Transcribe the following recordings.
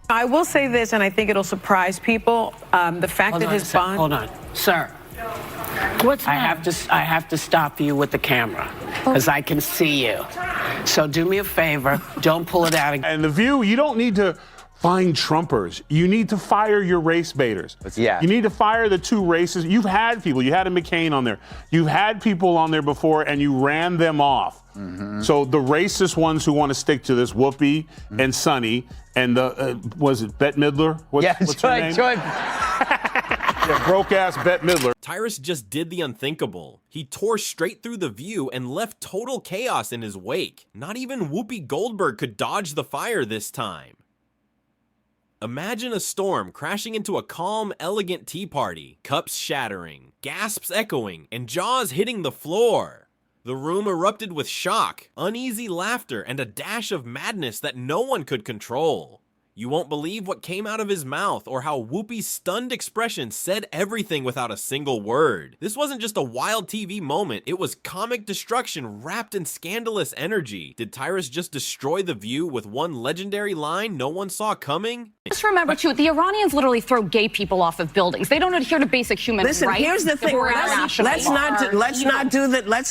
I will say this, and I think it'll surprise people. The fact that his bond... Hold on, sir. I have to stop you with the camera because I can see you. So do me a favor, don't pull it out again. And The View, you don't need to find Trumpers. You need to fire your race baiters. Yeah. You need to fire the two races. You've had people. You had a McCain on there. You've had people on there before, and you ran them off. Mm-hmm. So the racist ones who want to stick to this, Whoopi and Sonny, and the was it Bette Midler? What's her name? Yeah, broke-ass Bette Midler. Tyrus just did the unthinkable. He tore straight through The View and left total chaos in his wake. Not even Whoopi Goldberg could dodge the fire this time. Imagine a storm crashing into a calm, elegant tea party, cups shattering, gasps echoing, and jaws hitting the floor. The room erupted with shock, uneasy laughter, and a dash of madness that no one could control. You won't believe what came out of his mouth or how Whoopi's stunned expression said everything without a single word. This wasn't just a wild TV moment, it was comic destruction wrapped in scandalous energy. Did Tyrus just destroy The View with one legendary line no one saw coming? Just remember, too, the Iranians literally throw gay people off of buildings. They don't adhere to basic human rights. Listen, here's the thing. Let's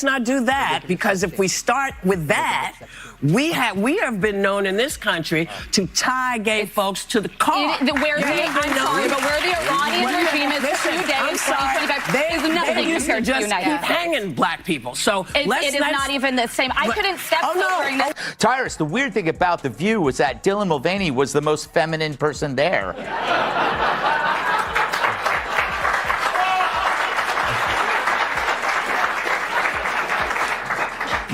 not do that, because if we start with that, we have been known in this country to tie gay folks to the car. Where the Iranian regime is today in 2025 is nothing compared to the United States. Keep hanging black people. So it is not even the same. I couldn't step during this. Tyrus, the weird thing about The View was that Dylan Mulvaney was the most feminine person there.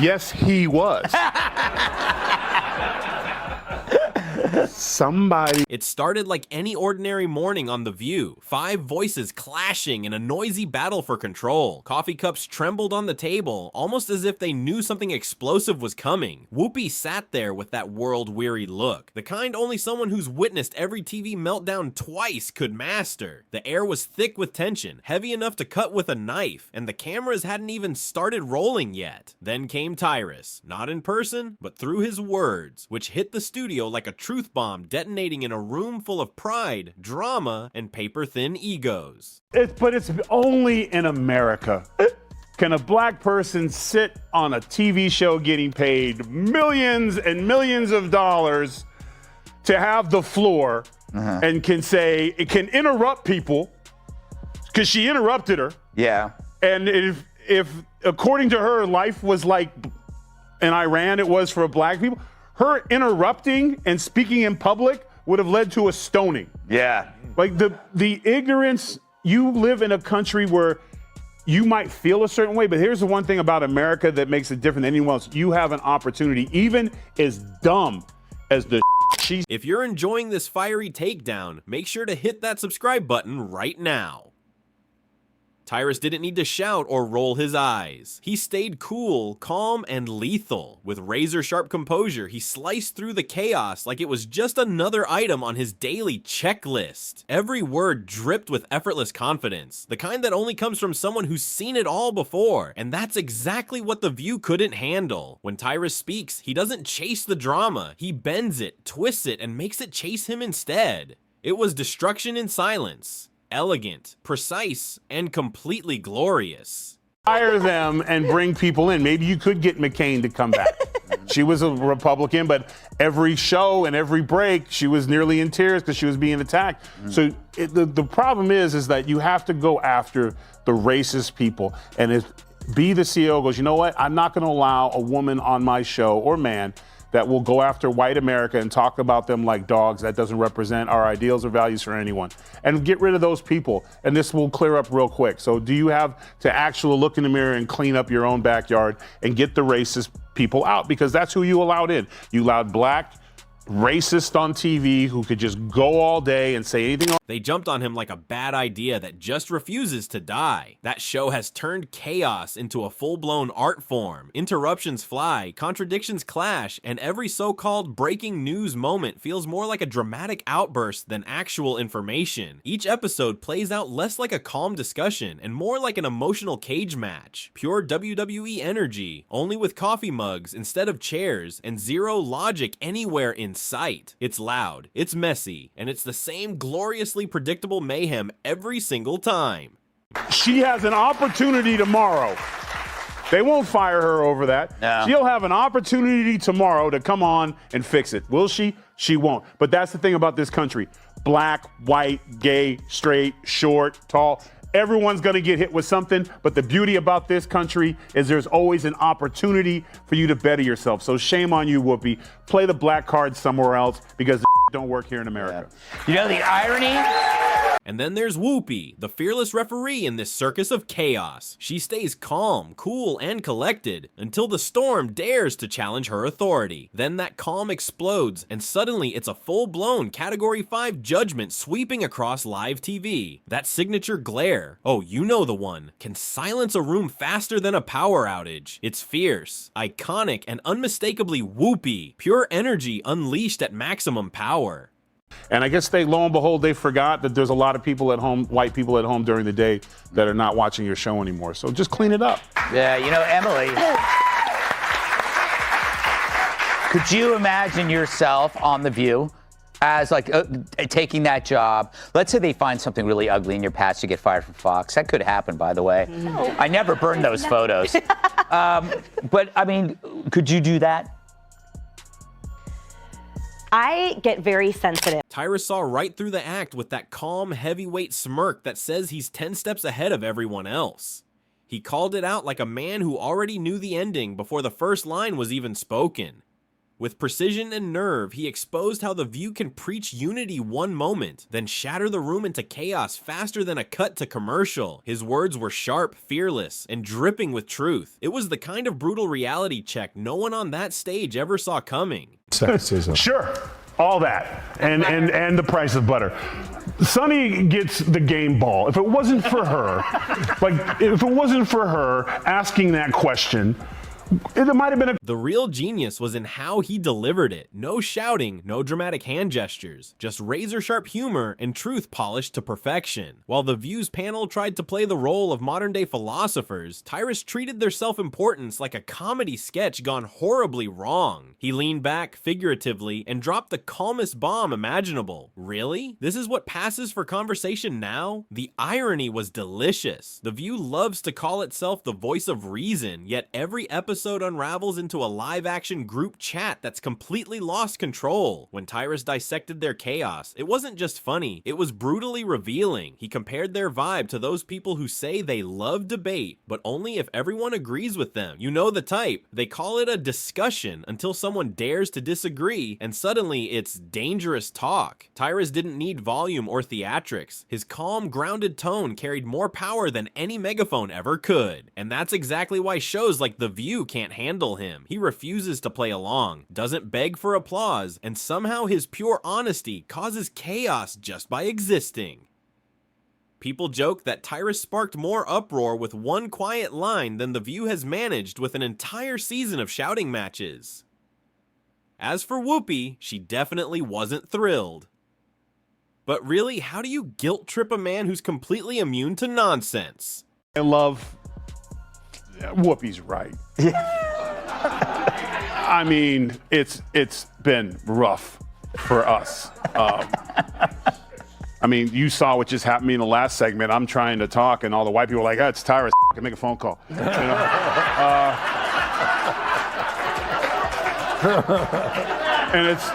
Yes, he was. Somebody. It started like any ordinary morning on The View. 5 voices clashing in a noisy battle for control. Coffee cups trembled on the table, almost as if they knew something explosive was coming. Whoopi sat there with that world-weary look, the kind only someone who's witnessed every TV meltdown twice could master. The air was thick with tension, heavy enough to cut with a knife, and the cameras hadn't even started rolling yet. Then came Tyrus, not in person, but through his words, which hit the studio like a truth bomb detonating in a room full of pride, drama, and paper-thin egos. But it's only in America can a black person sit on a TV show getting paid millions and millions of dollars to have the floor and can say, it can interrupt people, because she interrupted her. Yeah. And if according to her, life was like in Iran it was for black people, her interrupting and speaking in public would have led to a stoning. Yeah. Like the ignorance, you live in a country where you might feel a certain way, but here's the one thing about America that makes it different than anyone else. You have an opportunity, even as dumb as the she's. If you're enjoying this fiery takedown, make sure to hit that subscribe button right now. Tyrus didn't need to shout or roll his eyes. He stayed cool, calm, and lethal. With razor-sharp composure, he sliced through the chaos like it was just another item on his daily checklist. Every word dripped with effortless confidence, the kind that only comes from someone who's seen it all before. And that's exactly what The View couldn't handle. When Tyrus speaks, he doesn't chase the drama. He bends it, twists it, and makes it chase him instead. It was destruction in silence. Elegant, precise, and completely glorious. Hire them and bring people in. Maybe you could get McCain to come back. She was a Republican, but every show and every break, she was nearly in tears because she was being attacked. So the problem is that you have to go after the racist people. And if the CEO goes, you know what? I'm not going to allow a woman on my show or man that will go after white America and talk about them like dogs. That doesn't represent our ideals or values for anyone. And get rid of those people, and this will clear up real quick. So do you have to actually look in the mirror and clean up your own backyard and get the racist people out? Because that's who you allowed in. You allowed black racist on TV who could just go all day and say anything. They jumped on him like a bad idea that just refuses to die. That show has turned chaos into a full-blown art form. Interruptions fly, contradictions clash, and every so-called breaking news moment feels more like a dramatic outburst than actual information. Each episode plays out less like a calm discussion and more like an emotional cage match. Pure WWE energy, only with coffee mugs instead of chairs, and zero logic anywhere in in sight. It's loud, it's messy, and it's the same gloriously predictable mayhem every single time. She has an opportunity tomorrow. They won't fire her over that. No. She'll have an opportunity tomorrow to come on and fix it. Will she? She won't. But that's the thing about this country. Black, white, gay, straight, short, tall. Everyone's going to get hit with something. But the beauty about this country is there's always an opportunity for you to better yourself. So shame on you, Whoopi. Play the black card somewhere else because the don't work here in America. You know the irony? And then there's Whoopi, the fearless referee in this circus of chaos. She stays calm, cool, and collected until the storm dares to challenge her authority. Then that calm explodes, and suddenly it's a full-blown Category 5 judgment sweeping across live TV. That signature glare, oh, you know the one, can silence a room faster than a power outage. It's fierce, iconic, and unmistakably Whoopi, pure energy unleashed at maximum power. And I guess lo and behold, they forgot that there's a lot of people at home, white people at home during the day that are not watching your show anymore. So just clean it up. Yeah, you know, Emily, could you imagine yourself on The View as like taking that job? Let's say they find something really ugly in your past, you get fired from Fox. That could happen, by the way. No. I never burned those photos. But I mean, could you do that? I get very sensitive. Tyrus saw right through the act with that calm, heavyweight smirk that says he's 10 steps ahead of everyone else. He called it out like a man who already knew the ending before the first line was even spoken. With precision and nerve, he exposed how The View can preach unity one moment, then shatter the room into chaos faster than a cut to commercial. His words were sharp, fearless, and dripping with truth. It was the kind of brutal reality check no one on that stage ever saw coming. Sure, all that, and the price of butter. Sonny gets the game ball. If it wasn't for her, asking that question, it might have been a... The real genius was in how he delivered it. No shouting, no dramatic hand gestures, just razor-sharp humor and truth polished to perfection. While the View's panel tried to play the role of modern-day philosophers, Tyrus treated their self-importance like a comedy sketch gone horribly wrong. He leaned back, figuratively, and dropped the calmest bomb imaginable. Really? This is what passes for conversation now? The irony was delicious. The View loves to call itself the voice of reason, yet every episode unravels into a live-action group chat that's completely lost control. When Tyrus dissected their chaos, it wasn't just funny, it was brutally revealing. He compared their vibe to those people who say they love debate, but only if everyone agrees with them. You know the type. They call it a discussion until someone dares to disagree, and suddenly it's dangerous talk. Tyrus didn't need volume or theatrics. His calm, grounded tone carried more power than any megaphone ever could. And that's exactly why shows like The View can't handle him. He refuses to play along, doesn't beg for applause, and somehow his pure honesty causes chaos just by existing. People joke that Tyrus sparked more uproar with one quiet line than The View has managed with an entire season of shouting matches. As for Whoopi, she definitely wasn't thrilled. But really, how do you guilt trip a man who's completely immune to nonsense? I love... Whoopi's right. I mean, it's been rough for us. I mean, you saw what just happened to me in the last segment. I'm trying to talk, and all the white people are like, "Oh, it's Tyrus. I can make a phone call." You know? And it's...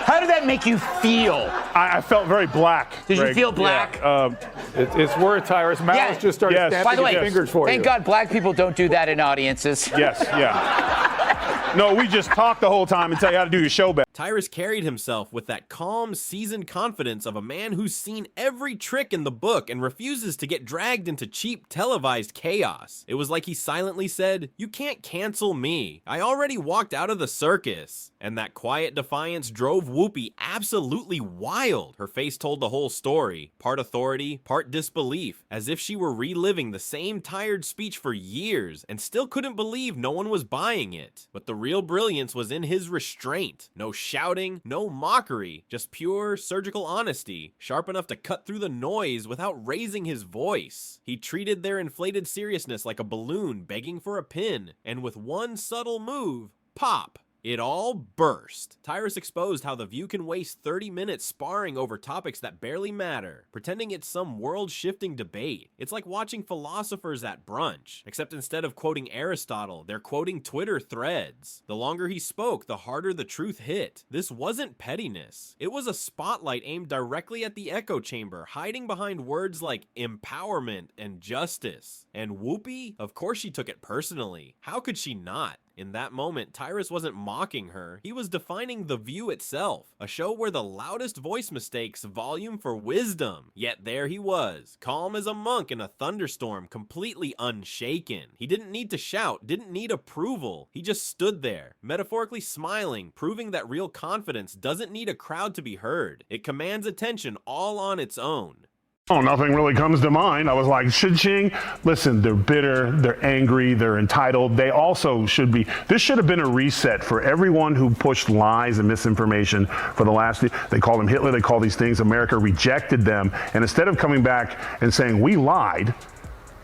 How did that make you feel? I felt very black. Did Greg. you feel black? Yeah, it's word, Tyrus. Malice just started snapping By the way, his fingers for you. thank God black people don't do that in audiences. Yes, yeah. No, we just talk the whole time and tell you how to do your show better. Tyrus carried himself with that calm, seasoned confidence of a man who's seen every trick in the book and refuses to get dragged into cheap, televised chaos. It was like he silently said, "You can't cancel me. I already walked out of the circus." And that quiet defiance drove Whoopi absolutely wild. Her face told the whole story, part authority, part disbelief, as if she were reliving the same tired speech for years and still couldn't believe no one was buying it. But the real brilliance was in his restraint. No shouting, no mockery, just pure surgical honesty, sharp enough to cut through the noise without raising his voice. He treated their inflated seriousness like a balloon begging for a pin, and with one subtle move, pop, It all burst. Tyrus exposed how The View can waste 30 minutes sparring over topics that barely matter, pretending it's some world-shifting debate. It's like watching philosophers at brunch, except instead of quoting Aristotle, they're quoting Twitter threads. The longer he spoke, the harder the truth hit. This wasn't pettiness. It was a spotlight aimed directly at the echo chamber, hiding behind words like empowerment and justice. And Whoopi? Of course she took it personally. How could she not? In that moment, Tyrus wasn't mocking her, he was defining The View itself, a show where the loudest voice mistakes volume for wisdom. Yet there he was, calm as a monk in a thunderstorm, completely unshaken. He didn't need to shout, didn't need approval. He just stood there, metaphorically smiling, proving that real confidence doesn't need a crowd to be heard. It commands attention all on its own. Oh, nothing really comes to mind. I was like, Ching, listen, they're bitter, they're angry, they're entitled. They also should be. This should have been a reset for everyone who pushed lies and misinformation for the last. They called him Hitler, they call these things. America rejected them. And instead of coming back and saying, we lied,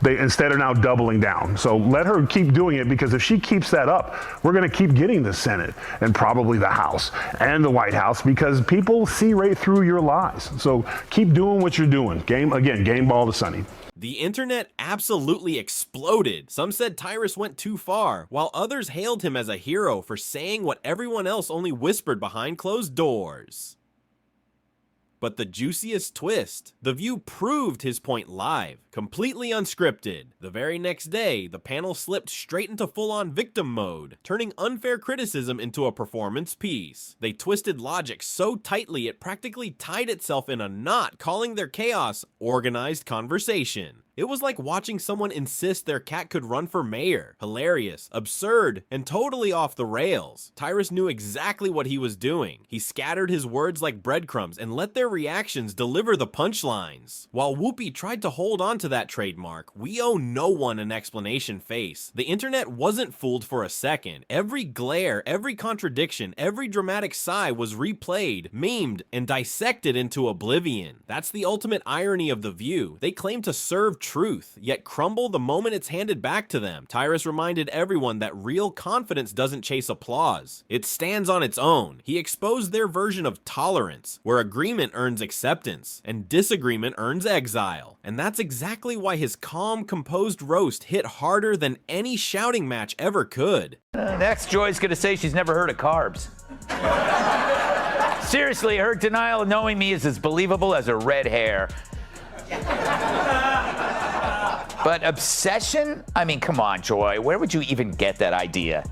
they instead are now doubling down. So let her keep doing it, because if she keeps that up, we're going to keep getting the Senate and probably the House and the White House, because people see right through your lies. So keep doing what you're doing. Game ball to Sunny. The internet absolutely exploded. Some said Tyrus went too far, while others hailed him as a hero for saying what everyone else only whispered behind closed doors. But the juiciest twist, The View proved his point live, completely unscripted. The very next day, the panel slipped straight into full-on victim mode, turning unfair criticism into a performance piece. They twisted logic so tightly it practically tied itself in a knot, calling their chaos organized conversation. It was like watching someone insist their cat could run for mayor. Hilarious, absurd, and totally off the rails. Tyrus knew exactly what he was doing. He scattered his words like breadcrumbs and let their reactions deliver the punchlines. While Whoopi tried to hold on to that trademark, we owe no one an explanation face. The internet wasn't fooled for a second. Every glare, every contradiction, every dramatic sigh was replayed, memed, and dissected into oblivion. That's the ultimate irony of The View. They claim to serve truth, yet crumble the moment it's handed back to them. Tyrus reminded everyone that real confidence doesn't chase applause. It stands on its own. He exposed their version of tolerance, where agreement earns acceptance, and disagreement earns exile. And that's exactly why his calm, composed roast hit harder than any shouting match ever could. Next, Joy's gonna say she's never heard of carbs. Seriously, her denial of knowing me is as believable as her red hair. But obsession? I mean, come on, Joy. Where would you even get that idea?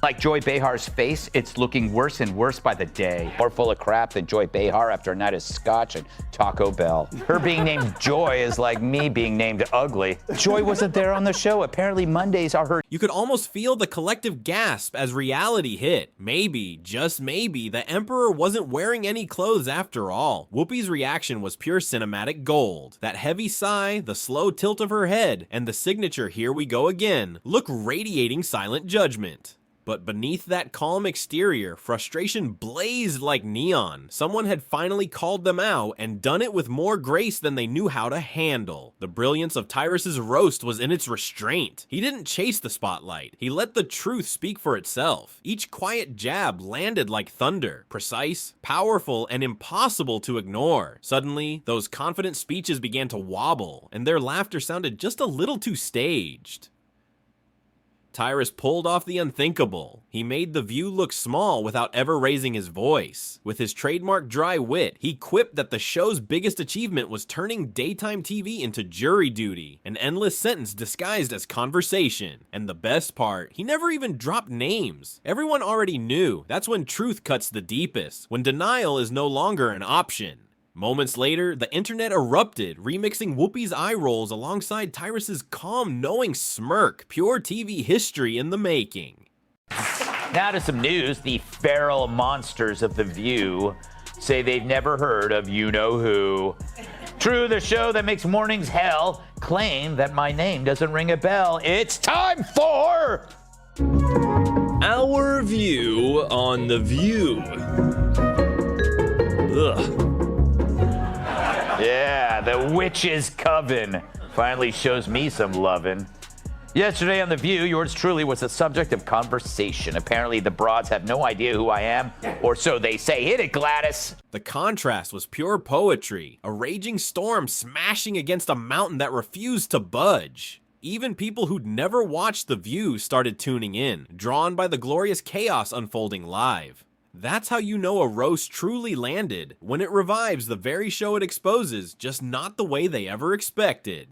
Like Joy Behar's face, it's looking worse and worse by the day. More full of crap than Joy Behar after a night of scotch and Taco Bell. Her being named Joy is like me being named ugly. Joy wasn't there on the show. Apparently Mondays are her. You could almost feel the collective gasp as reality hit. Maybe, just maybe, the Emperor wasn't wearing any clothes after all. Whoopi's reaction was pure cinematic gold. That heavy sigh, the slow tilt of her head, and the signature "here we go again" look radiating silent judgment. But beneath that calm exterior, frustration blazed like neon. Someone had finally called them out and done it with more grace than they knew how to handle. The brilliance of Tyrus's roast was in its restraint. He didn't chase the spotlight. He let the truth speak for itself. Each quiet jab landed like thunder, precise, powerful, and impossible to ignore. Suddenly, those confident speeches began to wobble, and their laughter sounded just a little too staged. Tyrus pulled off the unthinkable. He made The View look small without ever raising his voice. With his trademark dry wit, he quipped that the show's biggest achievement was turning daytime TV into jury duty, an endless sentence disguised as conversation. And the best part, he never even dropped names. Everyone already knew. That's when truth cuts the deepest, when denial is no longer an option. Moments later, the internet erupted, remixing Whoopi's eye rolls alongside Tyrus's calm, knowing smirk, pure TV history in the making. Now to some news. The feral monsters of The View say they've never heard of you-know-who. True, the show that makes mornings hell claim that my name doesn't ring a bell. It's time for... Our view on The View. Ugh. Yeah, the witch's coven finally shows me some lovin'. Yesterday on The View, yours truly was the subject of conversation. Apparently, the broads have no idea who I am, or so they say. Hit it, Gladys. The contrast was pure poetry, a raging storm smashing against a mountain that refused to budge. Even people who'd never watched The View started tuning in, drawn by the glorious chaos unfolding live. That's how you know a roast truly landed, when it revives the very show it exposes, just not the way they ever expected.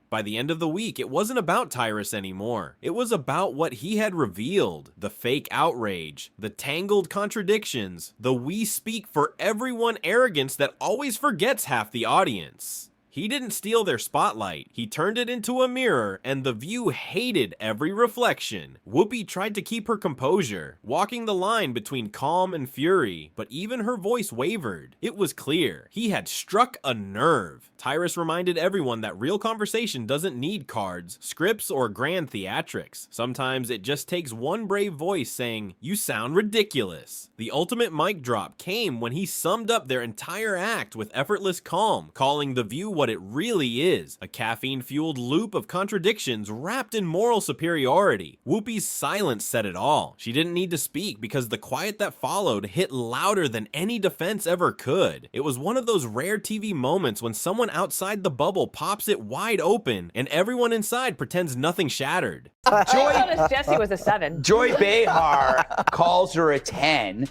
By the end of the week, it wasn't about Tyrus anymore. It was about what he had revealed, the fake outrage, the tangled contradictions, the we speak for everyone arrogance that always forgets half the audience. He didn't steal their spotlight, he turned it into a mirror, and The View hated every reflection. Whoopi tried to keep her composure, walking the line between calm and fury, but even her voice wavered. It was clear, he had struck a nerve. Tyrus reminded everyone that real conversation doesn't need cards, scripts, or grand theatrics. Sometimes it just takes one brave voice saying, "You sound ridiculous." The ultimate mic drop came when he summed up their entire act with effortless calm, calling The View what it really is, a caffeine-fueled loop of contradictions wrapped in moral superiority. Whoopi's silence said it all. She didn't need to speak because the quiet that followed hit louder than any defense ever could. It was one of those rare TV moments when someone outside the bubble pops it wide open and everyone inside pretends nothing shattered. Jesse was a 7. Joy Behar calls her a 10.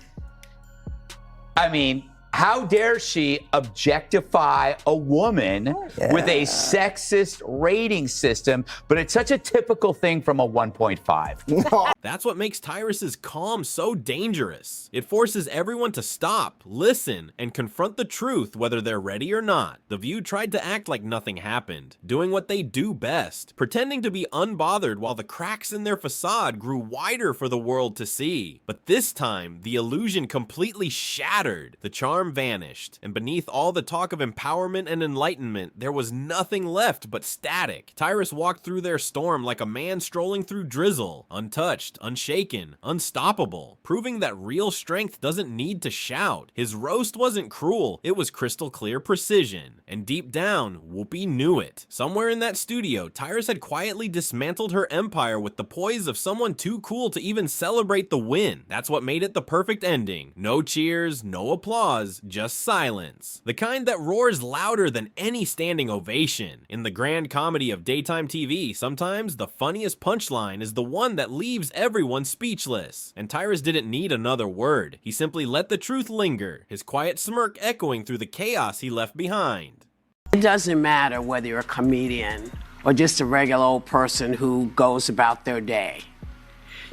I mean, how dare she objectify a woman with a sexist rating system, but it's such a typical thing from a 1.5. That's what makes Tyrus's calm so dangerous. It forces everyone to stop, listen, and confront the truth whether they're ready or not. The View tried to act like nothing happened, doing what they do best, pretending to be unbothered while the cracks in their facade grew wider for the world to see. But this time, the illusion completely shattered. The charm vanished, and beneath all the talk of empowerment and enlightenment, there was nothing left but static. Tyrus walked through their storm like a man strolling through drizzle, untouched, unshaken, unstoppable, proving that real strength doesn't need to shout. His roast wasn't cruel, it was crystal clear precision. And deep down, Whoopi knew it. Somewhere in that studio, Tyrus had quietly dismantled her empire with the poise of someone too cool to even celebrate the win. That's what made it the perfect ending. No cheers, no applause, just silence. The kind that roars louder than any standing ovation. In the grand comedy of daytime TV, sometimes the funniest punchline is the one that leaves everyone speechless. And Tyrus didn't need another word. He simply let the truth linger, his quiet smirk echoing through the chaos he left behind. It doesn't matter whether you're a comedian or just a regular old person who goes about their day.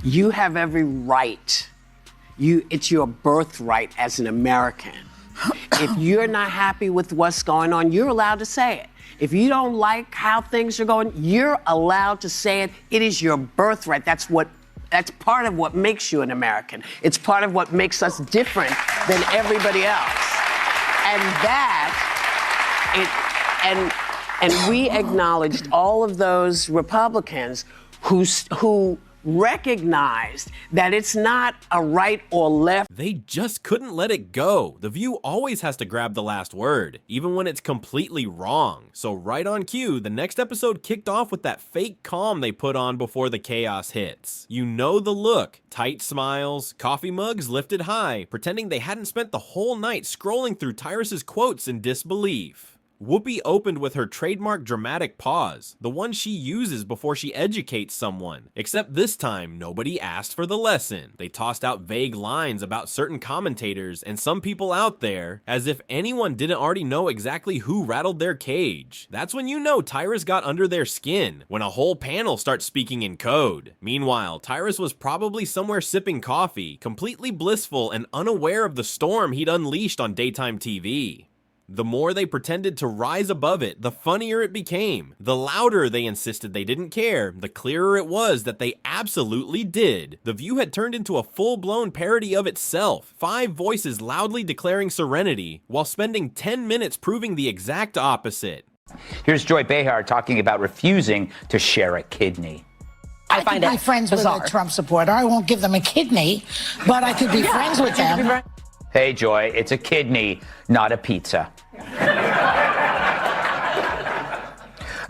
You have every right. It's your birthright as an American. If you're not happy with what's going on, you're allowed to say it. If you don't like how things are going, you're allowed to say it. It is your birthright. That's part of what makes you an American. It's part of what makes us different than everybody else. And we acknowledged all of those Republicans who recognized that it's not a right or left. They just couldn't let it go. The View always has to grab the last word, even when it's completely wrong. So right on cue, the next episode kicked off with that fake calm they put on before the chaos hits. You know the look. Tight smiles, coffee mugs lifted high, pretending they hadn't spent the whole night scrolling through Tyrus's quotes in disbelief. Whoopi opened with her trademark dramatic pause, the one she uses before she educates someone. Except this time, nobody asked for the lesson. They tossed out vague lines about certain commentators and some people out there, as if anyone didn't already know exactly who rattled their cage. That's when you know Tyrus got under their skin, when a whole panel starts speaking in code. Meanwhile, Tyrus was probably somewhere sipping coffee, completely blissful and unaware of the storm he'd unleashed on daytime TV. The more they pretended to rise above it, the funnier it became. The louder they insisted they didn't care, the clearer it was that they absolutely did. The View had turned into a full-blown parody of itself. 5 voices loudly declaring serenity, while spending 10 minutes proving the exact opposite. Here's Joy Behar talking about refusing to share a kidney. I find it friends bizarre. With a Trump supporter. I won't give them a kidney, but I could be friends with them. Hey, Joy, it's a kidney, not a pizza.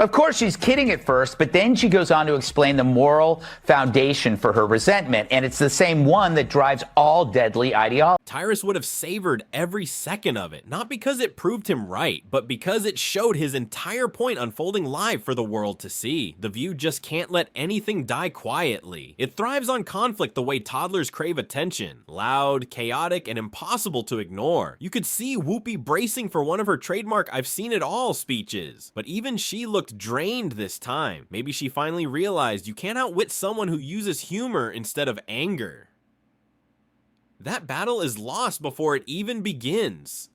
Of course, she's kidding at first, but then she goes on to explain the moral foundation for her resentment, and it's the same one that drives all deadly ideology. Tyrus would have savored every second of it, not because it proved him right, but because it showed his entire point unfolding live for the world to see. The View just can't let anything die quietly. It thrives on conflict the way toddlers crave attention. Loud, chaotic, and impossible to ignore. You could see Whoopi bracing for one of her trademark "I've seen it all" speeches. But even she looked drained this time. Maybe she finally realized you can't outwit someone who uses humor instead of anger. That battle is lost before it even begins.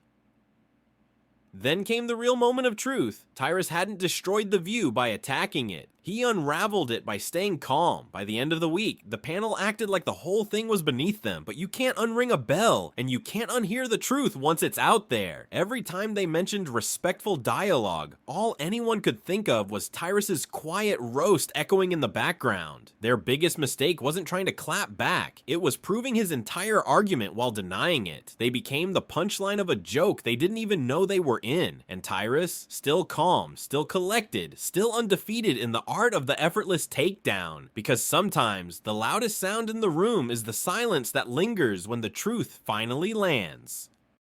Then came the real moment of truth. Tyrus hadn't destroyed The View by attacking it. He unraveled it by staying calm. By the end of the week, the panel acted like the whole thing was beneath them, but you can't unring a bell, and you can't unhear the truth once it's out there. Every time they mentioned respectful dialogue, all anyone could think of was Tyrus's quiet roast echoing in the background. Their biggest mistake wasn't trying to clap back. It was proving his entire argument while denying it. They became the punchline of a joke they didn't even know they were in. And Tyrus, still calm, still collected, still undefeated in the art of the effortless takedown, because sometimes the loudest sound in the room is the silence that lingers when the truth finally lands.